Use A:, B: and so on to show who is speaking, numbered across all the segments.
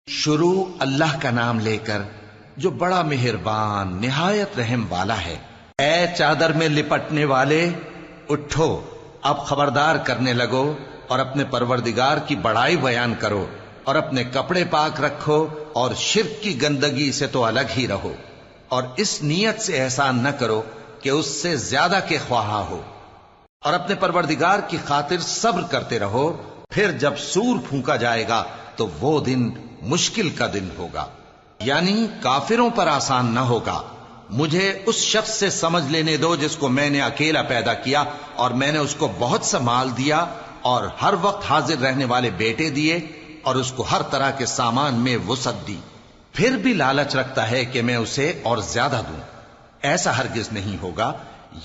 A: شروع اللہ کا نام لے کر جو بڑا مہربان نہایت رحم والا ہے۔ اے چادر میں لپٹنے والے اٹھو، اب خبردار کرنے لگو اور اپنے پروردگار کی بڑائی بیان کرو اور اپنے کپڑے پاک رکھو اور شرک کی گندگی سے تو الگ ہی رہو، اور اس نیت سے احسان نہ کرو کہ اس سے زیادہ کے خواہاں ہو، اور اپنے پروردگار کی خاطر صبر کرتے رہو۔ پھر جب سور پھونکا جائے گا تو وہ دن مشکل کا دن ہوگا، یعنی کافروں پر آسان نہ ہوگا۔ مجھے اس شخص سے سمجھ لینے دو جس کو میں نے اکیلا پیدا کیا اور میں نے اس کو بہت سا مال دیا اور ہر وقت حاضر رہنے والے بیٹے دیے اور اس کو ہر طرح کے سامان میں وسعت دی، پھر بھی لالچ رکھتا ہے کہ میں اسے اور زیادہ دوں۔ ایسا ہرگز نہیں ہوگا،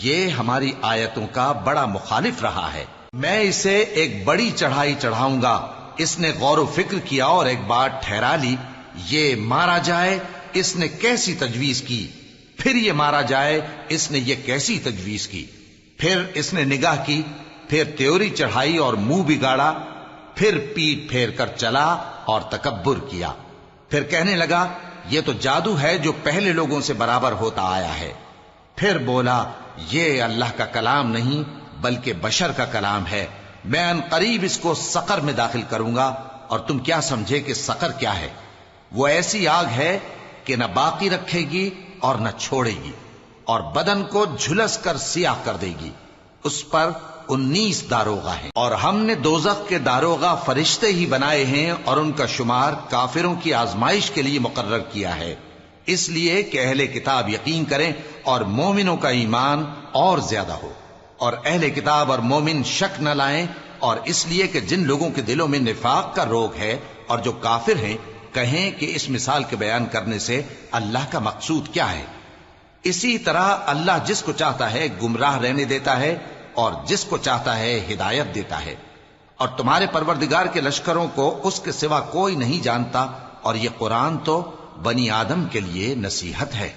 A: یہ ہماری آیتوں کا بڑا مخالف رہا ہے۔ میں اسے ایک بڑی چڑھائی چڑھاؤں گا۔ اس نے غور و فکر کیا اور ایک بات ٹھہرا لی، یہ مارا جائے، اس نے کیسی تجویز کی، پھر یہ مارا جائے، اس نے یہ کیسی تجویز کی، پھر اس نے نگاہ کی، پھر تیوری چڑھائی اور منہ بگاڑا، پھر پیٹ پھیر کر چلا اور تکبر کیا، پھر کہنے لگا یہ تو جادو ہے جو پہلے لوگوں سے برابر ہوتا آیا ہے، پھر بولا یہ اللہ کا کلام نہیں بلکہ بشر کا کلام ہے، میں ان قریب اس کو سقر میں داخل کروں گا، اور تم کیا سمجھے کہ سقر کیا ہے؟ وہ ایسی آگ ہے کہ نہ باقی رکھے گی اور نہ چھوڑے گی، اور بدن کو جھلس کر سیاہ کر دے گی۔ اس پر 19 داروغہ ہیں، اور ہم نے دوزخ کے داروغہ فرشتے ہی بنائے ہیں، اور ان کا شمار کافروں کی آزمائش کے لیے مقرر کیا ہے، اس لیے کہ اہل کتاب یقین کریں اور مومنوں کا ایمان اور زیادہ ہو، اور اہل کتاب اور مومن شک نہ لائیں، اور اس لیے کہ جن لوگوں کے دلوں میں نفاق کا روگ ہے اور جو کافر ہیں کہیں کہ اس مثال کے بیان کرنے سے اللہ کا مقصود کیا ہے۔ اسی طرح اللہ جس کو چاہتا ہے گمراہ رہنے دیتا ہے اور جس کو چاہتا ہے ہدایت دیتا ہے، اور تمہارے پروردگار کے لشکروں کو اس کے سوا کوئی نہیں جانتا، اور یہ قرآن تو بنی آدم کے لیے نصیحت ہے۔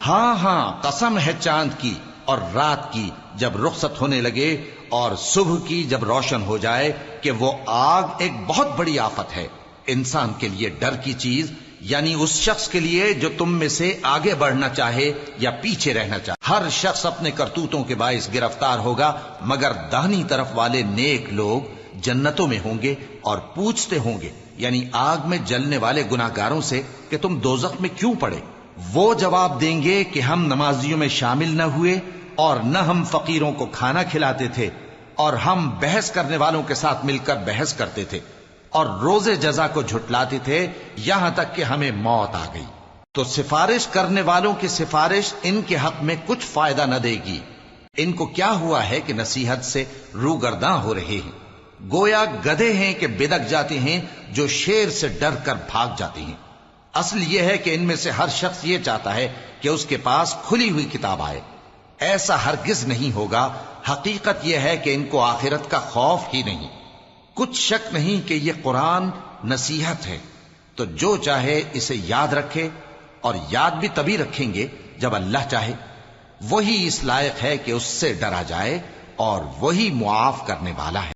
A: ہاں ہاں، قسم ہے چاند کی اور رات کی جب رخصت ہونے لگے، اور صبح کی جب روشن ہو جائے، کہ وہ آگ ایک بہت بڑی آفت ہے، انسان کے لیے ڈر کی چیز، یعنی اس شخص کے لیے جو تم میں سے آگے بڑھنا چاہے یا پیچھے رہنا چاہے۔ ہر شخص اپنے کرتوتوں کے باعث گرفتار ہوگا، مگر داہنی طرف والے نیک لوگ جنتوں میں ہوں گے اور پوچھتے ہوں گے، یعنی آگ میں جلنے والے گناہگاروں سے کہ تم دوزخ میں کیوں پڑے؟ وہ جواب دیں گے کہ ہم نمازیوں میں شامل نہ ہوئے، اور نہ ہم فقیروں کو کھانا کھلاتے تھے، اور ہم بحث کرنے والوں کے ساتھ مل کر بحث کرتے تھے، اور روز جزا کو جھٹلاتے تھے، یہاں تک کہ ہمیں موت آ گئی۔ تو سفارش کرنے والوں کی سفارش ان کے حق میں کچھ فائدہ نہ دے گی۔ ان کو کیا ہوا ہے کہ نصیحت سے روگرداں ہو رہے ہیں، گویا گدھے ہیں کہ بدک جاتے ہیں جو شیر سے ڈر کر بھاگ جاتے ہیں۔ اصل یہ ہے کہ ان میں سے ہر شخص یہ چاہتا ہے کہ اس کے پاس کھلی ہوئی کتاب آئے، ایسا ہرگز نہیں ہوگا۔ حقیقت یہ ہے کہ ان کو آخرت کا خوف ہی نہیں۔ کچھ شک نہیں کہ یہ قرآن نصیحت ہے، تو جو چاہے اسے یاد رکھے، اور یاد بھی تبھی رکھیں گے جب اللہ چاہے۔ وہی اس لائق ہے کہ اس سے ڈرا جائے، اور وہی معاف کرنے والا ہے۔